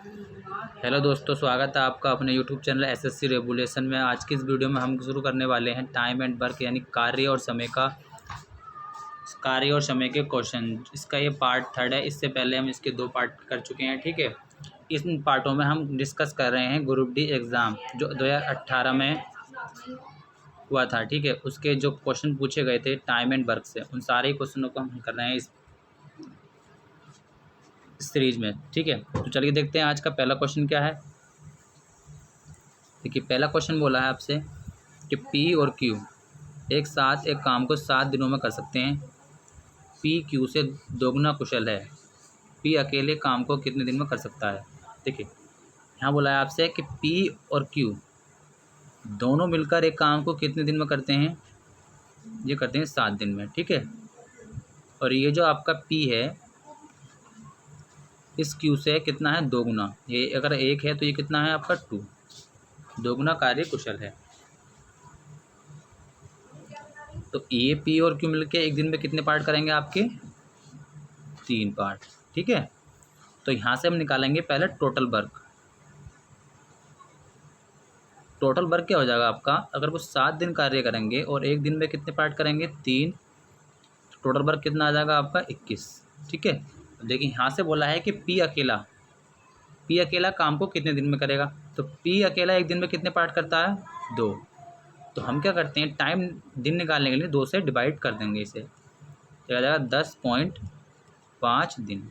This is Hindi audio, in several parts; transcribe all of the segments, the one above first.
हेलो दोस्तों, स्वागत है आपका अपने यूट्यूब चैनल एसएससी रेगुलेशन में। आज की इस वीडियो में हम शुरू करने वाले हैं टाइम एंड वर्क यानी कार्य और समय के क्वेश्चन। इसका ये पार्ट 3 है। इससे पहले हम इसके 2 पार्ट कर चुके हैं, ठीक है। इन पार्टों में हम डिस्कस कर रहे हैं ग्रुप डी एग्ज़ाम जो 2018 में हुआ था, ठीक है। उसके जो क्वेश्चन पूछे गए थे टाइम एंड वर्क से, उन सारे क्वेश्चनों को हम कर रहे हैं इस सीरीज में, ठीक है। तो चलिए देखते हैं आज का पहला क्वेश्चन क्या है। देखिए, पहला क्वेश्चन बोला है आपसे कि पी और क्यू एक साथ एक काम को 7 दिनों में कर सकते हैं। पी क्यू से दोगुना कुशल है। पी अकेले काम को कितने दिन में कर सकता है। देखिए, यहाँ बोला है आपसे कि पी और क्यू दोनों मिलकर एक काम को कितने दिन में करते हैं। ये करते हैं 7 दिन में, ठीक है। और ये जो आपका पी है इस क्यू से कितना है, दोगुना। ये अगर 1 है तो ये कितना है आपका 2, दोगुना कार्य कुशल है। तो ए पी और क्यू मिलके एक दिन में कितने पार्ट करेंगे आपके, 3 पार्ट, ठीक है। तो यहाँ से हम निकालेंगे पहले टोटल वर्क। टोटल वर्क क्या हो जाएगा आपका, अगर वो 7 दिन कार्य करेंगे और एक दिन में कितने पार्ट करेंगे, 3, टोटल वर्क कितना आ जाएगा आपका 21, ठीक है। तो देखिए, यहाँ से बोला है कि पी अकेला काम को कितने दिन में करेगा। तो पी अकेला एक दिन में कितने पार्ट करता है, 2। तो हम क्या करते हैं, टाइम दिन निकालने के लिए 2 से डिवाइड कर देंगे इसे, तो आ जाएगा 10.5 दिन।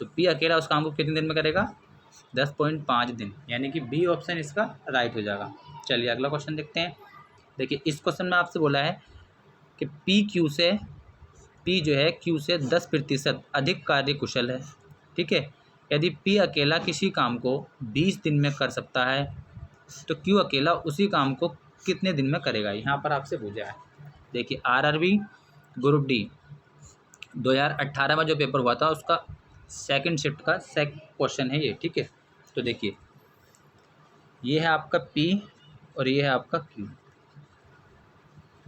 तो पी अकेला उस काम को कितने दिन में करेगा, 10.5 दिन, यानी कि बी ऑप्शन इसका राइट हो जाएगा। चलिए अगला क्वेश्चन देखते हैं। देखिए, इस क्वेश्चन में आपसे बोला है कि पी जो है क्यू से 10% अधिक कार्य कुशल है, ठीक है। यदि पी अकेला किसी काम को 20 दिन में कर सकता है तो क्यू अकेला उसी काम को कितने दिन में करेगा, यहाँ पर आपसे पूछा है। देखिए, आरआरबी ग्रुप डी 2018 में जो पेपर हुआ था उसका सेकंड शिफ्ट का क्वेश्चन है ये, ठीक है। तो देखिए, ये है आपका पी और ये है आपका क्यू।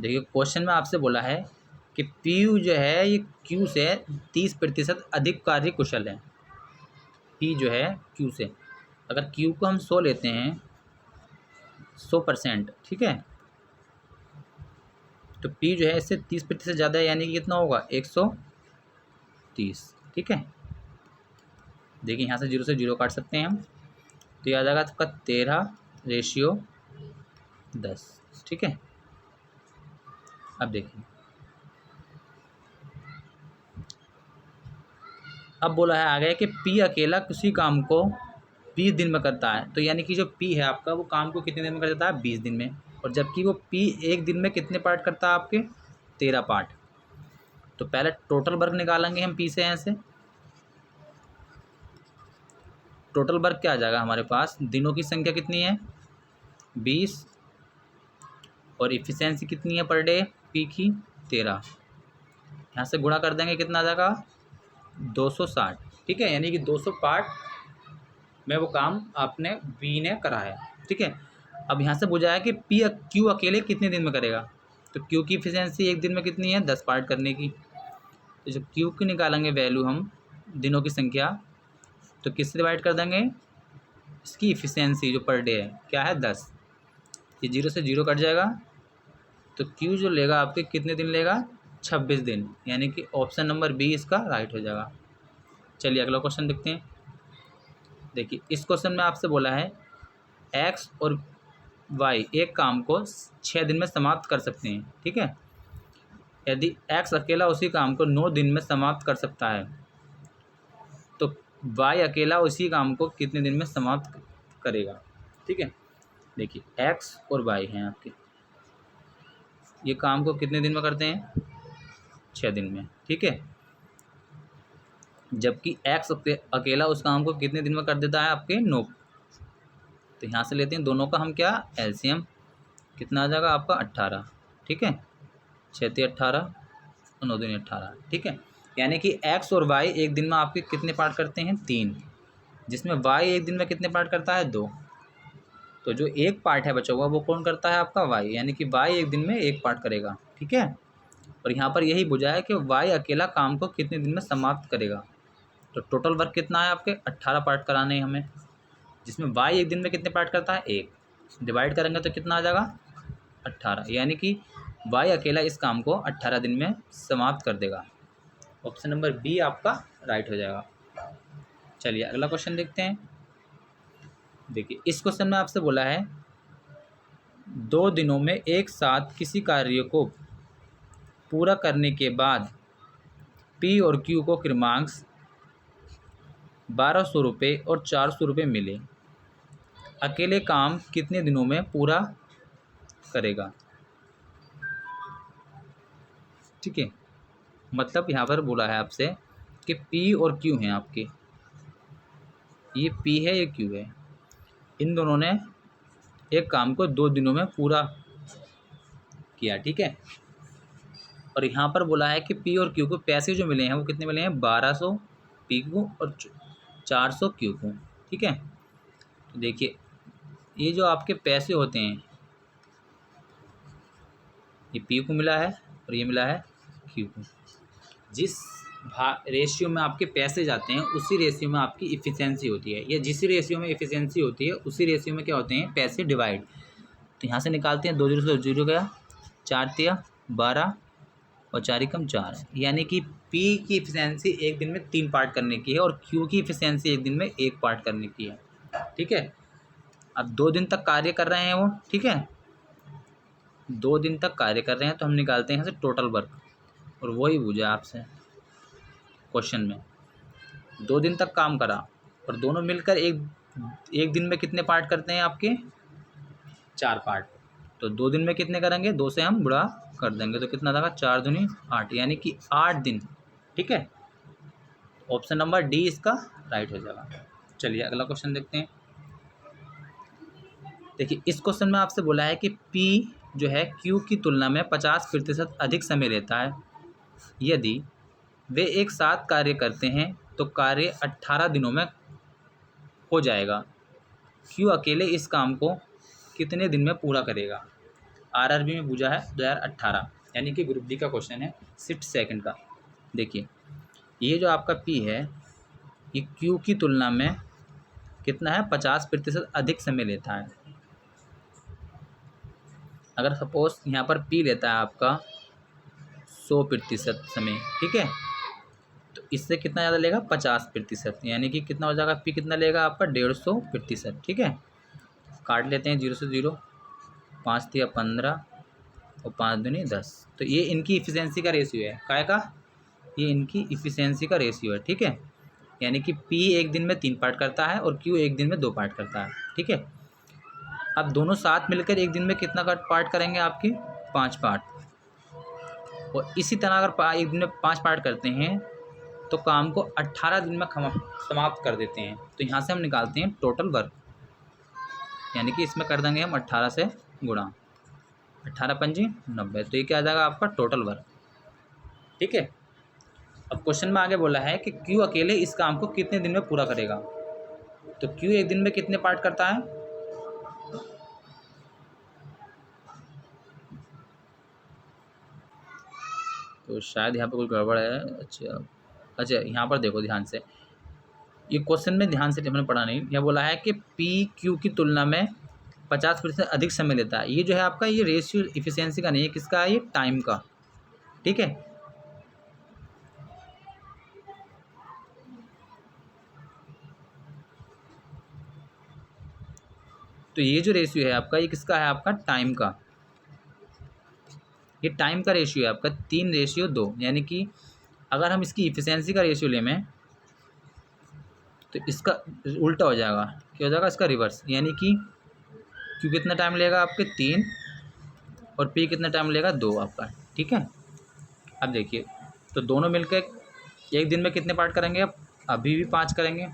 देखिए, क्वेश्चन में आपसे बोला है कि पी यू जो है ये क्यू से 30% अधिक कार्य कुशल है। पी जो है क्यू से, अगर क्यू को हम 100 लेते हैं, 100%, ठीक है, तो पी जो है इससे 30% ज़्यादा है, यानी कि कितना होगा, 130, ठीक है। देखिए, यहाँ से 0 से 0 काट सकते हैं हम, तो ये आ जाएगा आपका 13:10, ठीक है। अब देखिए, अब बोला है आगे कि पी अकेला किसी काम को 20 दिन में करता है। तो यानी कि जो पी है आपका वो काम को कितने दिन में कर देता है, 20 दिन में। और जबकि वो पी एक दिन में कितने पार्ट करता है आपके, 13 पार्ट। तो पहले टोटल वर्क निकालेंगे हम पी से। यहाँ से टोटल वर्क क्या आ जाएगा हमारे पास, दिनों की संख्या कितनी है, 20, और इफिशियंसी कितनी है पर डे पी की, 13। यहाँ से गुणा कर देंगे, कितना आ जाएगा, 260, ठीक है। यानी कि 200 पार्ट में वो काम आपने बी ने करा है, ठीक है। अब यहाँ से पूछा है कि पी क्यू अकेले कितने दिन में करेगा। तो क्यू की इफिशियंसी एक दिन में कितनी है, 10 पार्ट करने की। तो जब क्यू की निकालेंगे वैल्यू हम, दिनों की संख्या, तो किससे डिवाइड कर देंगे, इसकी इफिशियंसी जो पर डे है क्या है, 10। ये 0 से 0 कट जाएगा, तो क्यू जो लेगा आपके कितने दिन लेगा, 26 दिन, यानी कि ऑप्शन नंबर बी इसका राइट हो जाएगा। चलिए अगला क्वेश्चन देखते हैं। देखिए, इस क्वेश्चन में आपसे बोला है एक्स और वाई एक काम को 6 दिन में समाप्त कर सकते हैं, ठीक है। यदि एक्स अकेला उसी काम को 9 दिन में समाप्त कर सकता है तो वाई अकेला उसी काम को कितने दिन में समाप्त करेगा, ठीक है। देखिए, एक्स और वाई हैं आपके, ये काम को कितने दिन में करते हैं, 6 दिन में, ठीक है। जबकि एक्स अकेला उस काम को कितने दिन में कर देता है आपके, 9। तो यहाँ से लेते हैं दोनों का हम क्या, एलसीएम, कितना आ जाएगा आपका, 18, ठीक है। 6 18 और 9 दूनी 18, ठीक है। यानी कि एक्स और वाई एक दिन में आपके कितने पार्ट करते हैं, 3, जिसमें वाई एक दिन में कितने पार्ट करता है, 2। तो जो एक पार्ट है बचा हुआ वो कौन करता है आपका, वाई, यानी कि वाई एक दिन में एक पार्ट करेगा, ठीक है। और यहाँ पर यही बुझा है कि वाई अकेला काम को कितने दिन में समाप्त करेगा। तो टोटल वर्क कितना है आपके 18 पार्ट कराने हैं हमें, जिसमें वाई एक दिन में कितने पार्ट करता है 1, डिवाइड करेंगे तो कितना आ जाएगा 18, यानी कि वाई अकेला इस काम को 18 दिन में समाप्त कर देगा। ऑप्शन नंबर बी आपका राइट हो जाएगा। चलिए अगला क्वेश्चन देखते हैं। देखिए इस क्वेश्चन में आपसे बोला है 2 दिनों में एक साथ किसी कार्य को पूरा करने के बाद पी और क्यू को क्रमांक 1200 रुपये और 400 रुपये मिले, अकेले काम कितने दिनों में पूरा करेगा। ठीक है, मतलब यहाँ पर बोला है आपसे कि पी और क्यू हैं आपके, ये पी है ये क्यू है, इन दोनों ने एक काम को 2 दिनों में पूरा किया। ठीक है, और यहाँ पर बोला है कि पी और क्यू को पैसे जो मिले हैं वो कितने मिले हैं 1200 पी को और 400 क्यू को। ठीक है, तो देखिए ये जो आपके पैसे होते हैं ये पी को मिला है और ये मिला है क्यू को। जिस रेशियो में आपके पैसे जाते हैं उसी रेशियो में आपकी इफ़िशेंसी होती है, या जिस रेशियो में इफ़िशेंसी होती है उसी रेशियो में क्या होते हैं पैसे डिवाइड। तो यहाँ से निकालते हैं 2 जीरो से 0 गया, 4 तिया 12 और 4 एकम 4, यानी कि पी की इफ़िशेंसी एक दिन में 3 पार्ट करने की है और क्यू की इफ़िशेंसी एक दिन में 1 पार्ट करने की है। ठीक है, अब 2 दिन तक कार्य कर रहे हैं वो। ठीक है, 2 दिन तक कार्य कर रहे हैं तो हम निकालते हैं यहाँ से टोटल वर्क, और वही पूछा आपसे क्वेश्चन में। 2 दिन तक काम करा और दोनों मिलकर एक दिन में कितने पार्ट करते हैं आपके 4 पार्ट, तो 2 दिन में कितने करेंगे 2 से हम गुणा कर देंगे तो कितना लगा 4 दूनी 8, यानी कि 8 दिन। ठीक है, ऑप्शन नंबर डी इसका राइट हो जाएगा। चलिए अगला क्वेश्चन देखते हैं। देखिए इस क्वेश्चन में आपसे बोला है कि पी जो है क्यू की तुलना में 50% अधिक समय लेता है, यदि वे एक साथ कार्य करते हैं तो कार्य 18 दिनों में हो जाएगा, क्यू अकेले इस काम को कितने दिन में पूरा करेगा। आरआरबी में पूछा है 2018, यानी कि ग्रुप डी का क्वेश्चन है शिफ्ट सेकंड का। देखिए ये जो आपका पी है ये क्यू की तुलना में कितना है 50% अधिक समय लेता है। अगर सपोज यहाँ पर पी लेता है आपका 100% समय, ठीक है, तो इससे कितना ज़्यादा लेगा 50%, यानी कि कितना हो जाएगा पी कितना लेगा आपका 150%। ठीक है, काट लेते हैं 0 से 0, 5 तिया 15 और 5 दूनी 10, तो ये इनकी इफ़िशेंसी का रेशियो है। काय का, ये इनकी इफ़िशेंसी का रेशियो है। ठीक है, यानी कि पी एक दिन में 3 पार्ट करता है और क्यू एक दिन में 2 पार्ट करता है। ठीक है, अब दोनों साथ मिलकर एक दिन में कितना पार्ट करेंगे आपके 5 पार्ट, और इसी तरह अगर एक दिन में 5 पार्ट करते हैं तो काम को 18 दिन में समाप्त कर देते हैं। तो यहाँ से हम निकालते हैं टोटल वर्क, यानी कि इसमें कर देंगे हम 18 से गुणा, 18 पंजी 90, तो ये क्या आ जाएगा आपका टोटल वर्क। ठीक है, अब क्वेश्चन में आगे बोला है कि क्यू अकेले इस काम को कितने दिन में पूरा करेगा, तो क्यू एक दिन में कितने पार्ट करता है, तो शायद यहाँ पर कोई गड़बड़ है। अच्छा यहाँ पर देखो ध्यान से, ये क्वेश्चन में ध्यान से हमने पढ़ा नहीं। यह बोला है कि पी क्यू की तुलना में 50% अधिक समय लेता है। ये जो है आपका ये रेशियो इफिशियंसी का नहीं है, किसका है, ये टाइम का। ठीक है, तो ये जो रेशियो है आपका ये किसका है, आपका टाइम का। ये टाइम का रेशियो है आपका 3:2, यानी कि अगर हम इसकी इफिशियंसी का रेशियो लें तो इसका उल्टा हो जाएगा, क्या हो जाएगा इसका रिवर्स, यानी कि क्यू कितना टाइम लेगा आपके 3 और पी कितना टाइम लेगा 2 आपका। ठीक है, अब देखिए तो दोनों मिलकर एक दिन में कितने पार्ट करेंगे, अब अभी भी 5 करेंगे,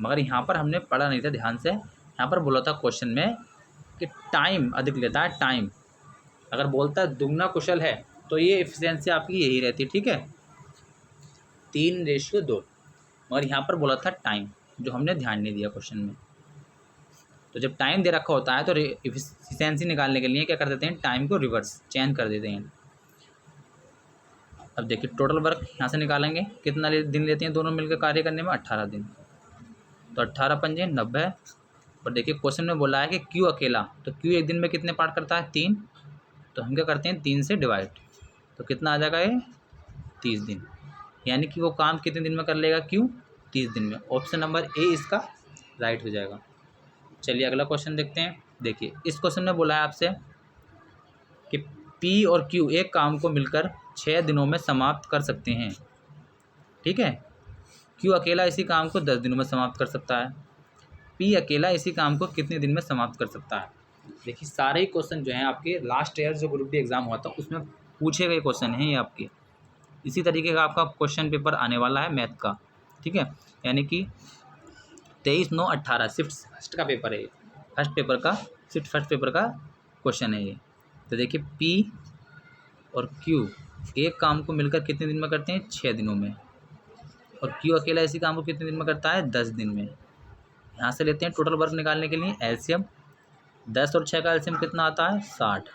मगर यहाँ पर हमने पढ़ा नहीं था ध्यान से। यहाँ पर बोला था क्वेश्चन में कि टाइम अधिक लेता है, टाइम अगर बोलता है दुगना कुशल है तो ये एफिशिएंसी आपकी यही रहती है। ठीक है, 3:2, मगर यहाँ पर बोला था टाइम, जो हमने ध्यान नहीं दिया क्वेश्चन में। तो जब टाइम दे रखा होता है तो एफिशिएंसी निकालने के लिए क्या कर देते हैं, टाइम को रिवर्स चेंज कर देते हैं। अब देखिए टोटल वर्क यहाँ से निकालेंगे, कितना दिन लेते हैं दोनों मिलकर कार्य करने में, 18 दिन। तो 18 पंजे 90। और देखिए क्वेश्चन में बोला है कि क्यू अकेला, तो क्यू एक दिन में कितने पार्ट करता है, 3। तो हम क्या करते हैं, 3 से डिवाइड, तो कितना आ जाएगा ये, 30 दिन। यानी कि वो काम कितने दिन में कर लेगा क्यू, 30 दिन में। ऑप्शन नंबर ए इसका राइट हो जाएगा। चलिए अगला क्वेश्चन देखते हैं। देखिए इस क्वेश्चन में बोला है आपसे कि पी और क्यू एक काम को मिलकर 6 दिनों में समाप्त कर सकते हैं। ठीक है, क्यू अकेला इसी काम को 10 दिनों में समाप्त कर सकता है। पी अकेला इसी काम को कितने दिन में समाप्त कर सकता है। देखिए सारे ही क्वेश्चन जो हैं आपके लास्ट ईयर जो ग्रुप डी एग्जाम हुआ था उसमें पूछे गए क्वेश्चन हैं ये आपके। इसी तरीके का आपका क्वेश्चन पेपर आने वाला है मैथ का। ठीक है, यानी कि 23/9/18 शिफ्ट फर्स्ट का पेपर है ये, शिफ्ट फर्स्ट पेपर का क्वेश्चन है ये। तो देखिए पी और क्यू एक काम को मिलकर कितने दिन में करते हैं, 6 दिनों में। और क्यू अकेला इसी काम को कितने दिन में करता है, 10 दिन में। यहाँ से लेते हैं टोटल वर्क निकालने के लिए एलसीएम। 10 और 6 का एलसीएम कितना आता है, 60।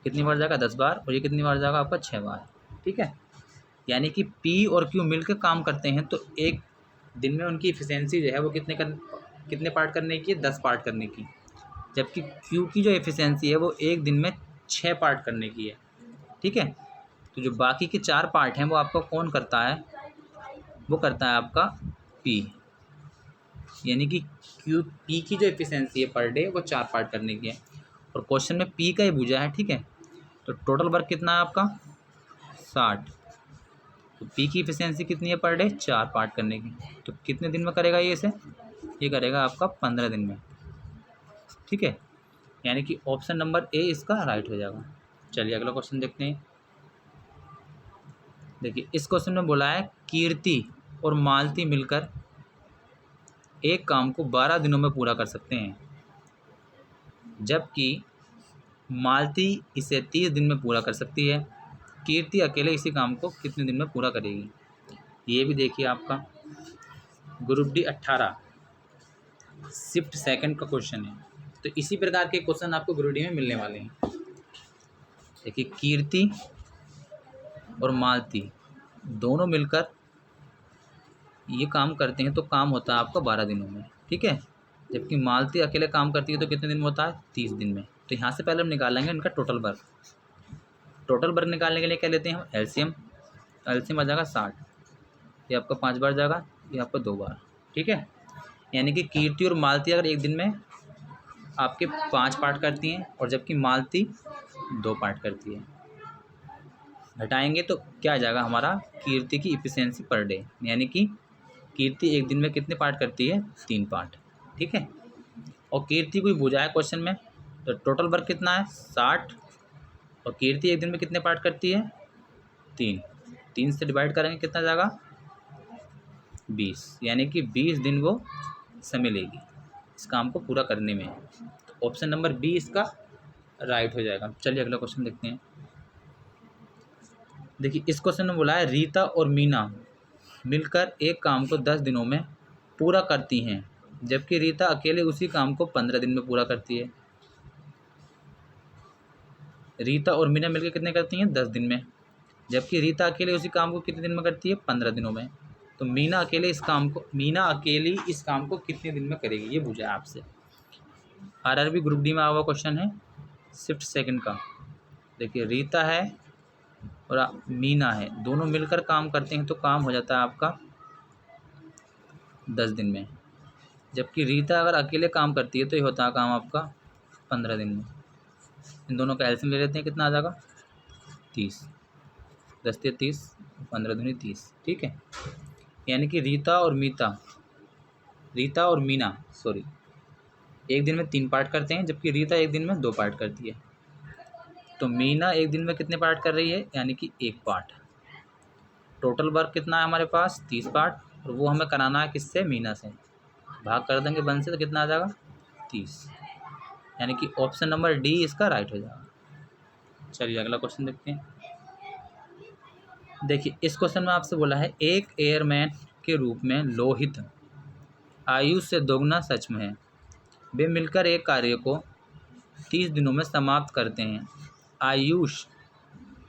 कितनी बार जाएगा, 10 बार। और ये कितनी बार जाएगा आपका, 6 बार। ठीक है, यानी कि पी और क्यू मिलकर काम करते हैं तो एक दिन में उनकी एफिशिएंसी जो है वो कितने पार्ट करने की है, 10 पार्ट करने की। जबकि क्यू की जो एफिशिएंसी है वो एक दिन में 6 पार्ट करने की है। ठीक है, तो जो बाकी के 4 पार्ट हैं वो आपका कौन करता है, वो करता है आपका पी। यानी कि पी की जो एफिशिएंसी है पर डे वो 4 पार्ट करने की है। और क्वेश्चन में पी का ही पूछा है। ठीक है, तो टोटल वर्क कितना है आपका, 60। तो पी की एफिशिएंसी कितनी है पर डे, 4 पार्ट करने की। तो कितने दिन में करेगा ये इसे, ये करेगा आपका 15 दिन में। ठीक है, यानी कि ऑप्शन नंबर ए इसका राइट हो जाएगा। चलिए अगला क्वेश्चन देखते हैं। देखिए इस क्वेश्चन में बोला है कीर्ति और मालती मिलकर एक काम को 12 दिनों में पूरा कर सकते हैं, जबकि मालती इसे 30 दिन में पूरा कर सकती है। कीर्ति अकेले इसी काम को कितने दिन में पूरा करेगी। ये भी देखिए आपका ग्रुप डी 18 शिफ्ट सेकंड का क्वेश्चन है। तो इसी प्रकार के क्वेश्चन आपको ग्रुप डी में मिलने वाले हैं। देखिए कीर्ति और मालती दोनों मिलकर ये काम करते हैं तो काम होता है आपका 12 दिनों में। ठीक है, जबकि मालती अकेले काम करती है तो कितने दिन में होता है, 30 दिन में। तो यहाँ से पहले हम निकालेंगे इनका टोटल वर्क। टोटल वर्क निकालने के लिए क्या लेते हैं हम, एलसीएम। एलसीएम आ जाएगा 60। ये आपका 5 बार जाएगा, ये आपका 2 बार। ठीक है, यानी कि कीर्ति और मालती अगर एक दिन में आपके 5 पार्ट करती हैं और जबकि मालती 2 पार्ट करती है। घटाएंगे तो क्या आ जाएगा हमारा, कीर्ति की इफिशिएंसी पर डे, यानी कि कीर्ति एक दिन में कितने पार्ट करती है, 3 पार्ट। ठीक है, और कीर्ति को पूछा है क्वेश्चन में, तो टोटल वर्क कितना है, 60। और कीर्ति एक दिन में कितने पार्ट करती है, 3। 3 से डिवाइड करेंगे कितना जाएगा, 20। यानी कि 20 दिन वो समय लेगी इस काम को पूरा करने में। तो ऑप्शन नंबर बी इसका राइट हो जाएगा। चलिए अगला क्वेश्चन देखते हैं। देखिए इस क्वेश्चन में बोला है रीता और मीना मिलकर एक काम को 10 दिनों में पूरा करती हैं, जबकि रीता अकेले उसी काम को 15 दिन में पूरा करती है। रीता और मीना मिलकर कितने करती हैं, 10 दिन में, जबकि रीता अकेले उसी काम को कितने दिन में करती है, 15 दिनों में। तो मीना अकेली इस काम को कितने दिन में करेगी, ये पूछा है आपसे। आरआरबी ग्रुप डी में आया हुआ क्वेश्चन है शिफ्ट सेकंड का। देखिए रीता है और मीना है, दोनों मिलकर काम करते हैं तो काम हो जाता है आपका 10 दिन में, जबकि रीता अगर अकेले काम करती है तो ये होता है काम आपका 15 दिन में। इन दोनों का एलसीएम ले लेते हैं, कितना आ जाएगा, 30। 10 से 30, 15 दूनी 30। ठीक है, यानी कि रीता और मीना एक दिन में 3 पार्ट करते हैं, जबकि रीता एक दिन में 2 पार्ट करती है। तो मीना एक दिन में कितने पार्ट कर रही है, यानी कि 1 पार्ट। टोटल वर्क कितना है हमारे पास, 30 पार्ट, और वो हमें कराना है किससे, मीना से। भाग कर देंगे 1 से तो कितना आ जाएगा, 30। यानी कि ऑप्शन नंबर डी इसका राइट हो जाएगा। चलिए अगला क्वेश्चन देखते हैं। देखिए इस क्वेश्चन में आपसे बोला है एक एयरमैन के रूप में लोहित आयुष से दोगुना सक्षम है, वे मिलकर एक कार्य को 30 दिनों में समाप्त करते हैं। आयुष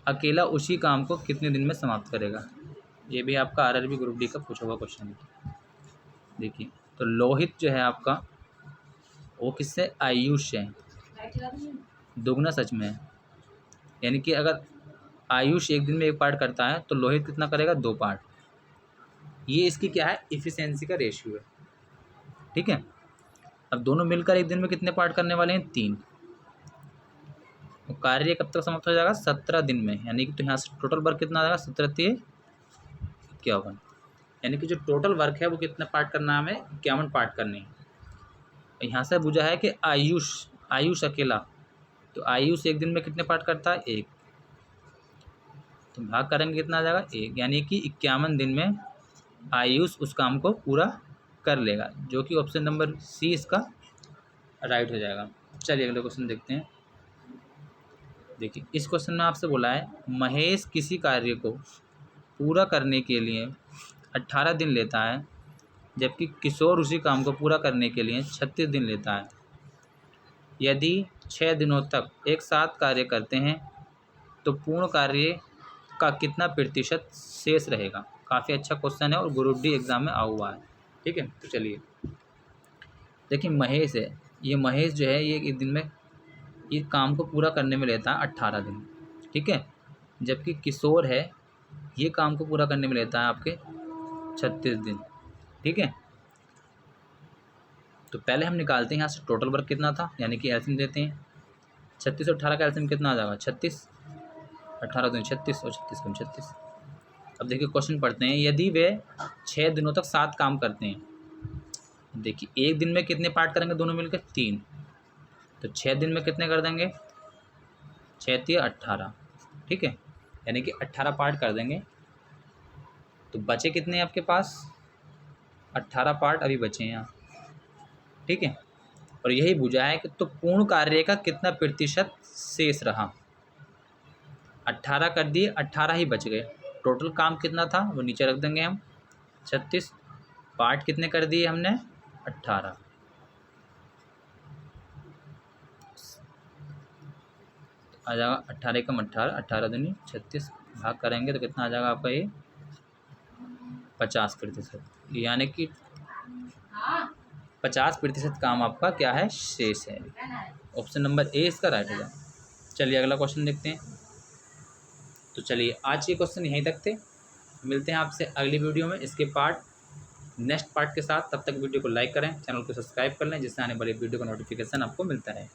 अकेला उसी काम को कितने दिन में समाप्त करेगा। ये भी आपका आरआरबी ग्रुप डी का पूछा हुआ क्वेश्चन है। देखिए, तो लोहित जो है आपका वो किससे, आयुष है, दुगना सच में है। यानी कि अगर आयुष एक दिन में 1 पार्ट करता है तो लोहित कितना करेगा, 2 पार्ट। ये इसकी क्या है, इफिशियंसी का रेशियो है। ठीक है, अब दोनों मिलकर एक दिन में कितने पार्ट करने वाले हैं, 3। तो कार्य कब तक समाप्त हो जाएगा, 17 दिन में। यानी कि तो यहाँ से टोटल वर्क कितना आ जाएगा, 17 × 51। यानी कि जो टोटल वर्क है वो कितना पार्ट करना है हमें, 51 पार्ट करने हैं। यहाँ से पूछा है कि आयुष अकेला, तो आयुष एक दिन में कितने पार्ट करता है, 1। तो भाग करेंगे कितना आ जाएगा, 1। यानी कि 51 दिन में आयुष उस काम को पूरा कर लेगा, जो कि ऑप्शन नंबर सी इसका राइट हो जाएगा। चलिए अगले क्वेश्चन देखते हैं। देखिए, इस क्वेश्चन में आपसे बोला है महेश किसी कार्य को पूरा करने के लिए 18 दिन लेता है, जबकि किशोर उसी काम को पूरा करने के लिए 36 दिन लेता है। यदि 6 दिनों तक एक साथ कार्य करते हैं तो पूर्ण कार्य का कितना प्रतिशत शेष रहेगा। काफ़ी अच्छा क्वेश्चन है और ग्रुप डी एग्ज़ाम में आ हुआ है। ठीक है, तो चलिए देखिए, महेश है, ये महेश जो है ये एक दिन में ये काम को पूरा करने में लेता है 18 दिन। ठीक है, जबकि किशोर है ये काम को पूरा करने में लेता है आपके 36 दिन। ठीक है, तो पहले हम निकालते हैं यहाँ से टोटल वर्क कितना था, यानी कि एलसीएम देते हैं। 36 और 18 का एलसीएम कितना आ जाएगा, 36। 18 दूनी 36 और 36 दूनी 36। अब देखिए क्वेश्चन पढ़ते हैं। यदि वे 6 दिनों तक 7 काम करते हैं, देखिए एक दिन में कितने पार्ट करेंगे दोनों मिलकर, 3। तो 6 दिन में कितने कर देंगे, 6 × 18। ठीक है, यानी कि 18 पार्ट कर देंगे। तो बचे कितने आपके पास, 18 पार्ट अभी बचे हैं यहाँ। ठीक है, और यही पूछा है कि तो पूर्ण कार्य का कितना प्रतिशत शेष रहा। 18 कर दिए, 18 ही बच गए। टोटल काम कितना था वो नीचे रख देंगे हम, 36। पार्ट कितने कर दिए हमने, 18। आ जाएगा 18 × 18, 18 दूनी 36। भाग करेंगे तो कितना आ जाएगा आपका ये, 50%। यानी कि 50% काम आपका क्या है, शेष है। ऑप्शन नंबर ए इसका राइट हो जाए। चलिए अगला क्वेश्चन देखते हैं। तो चलिए आज के क्वेश्चन यहीं तक थे। मिलते हैं आपसे अगली वीडियो में इसके नेक्स्ट पार्ट के साथ। तब तक वीडियो को लाइक करें, चैनल को सब्सक्राइब कर लें, जिससे आने वाली वीडियो का नोटिफिकेशन आपको मिलता है।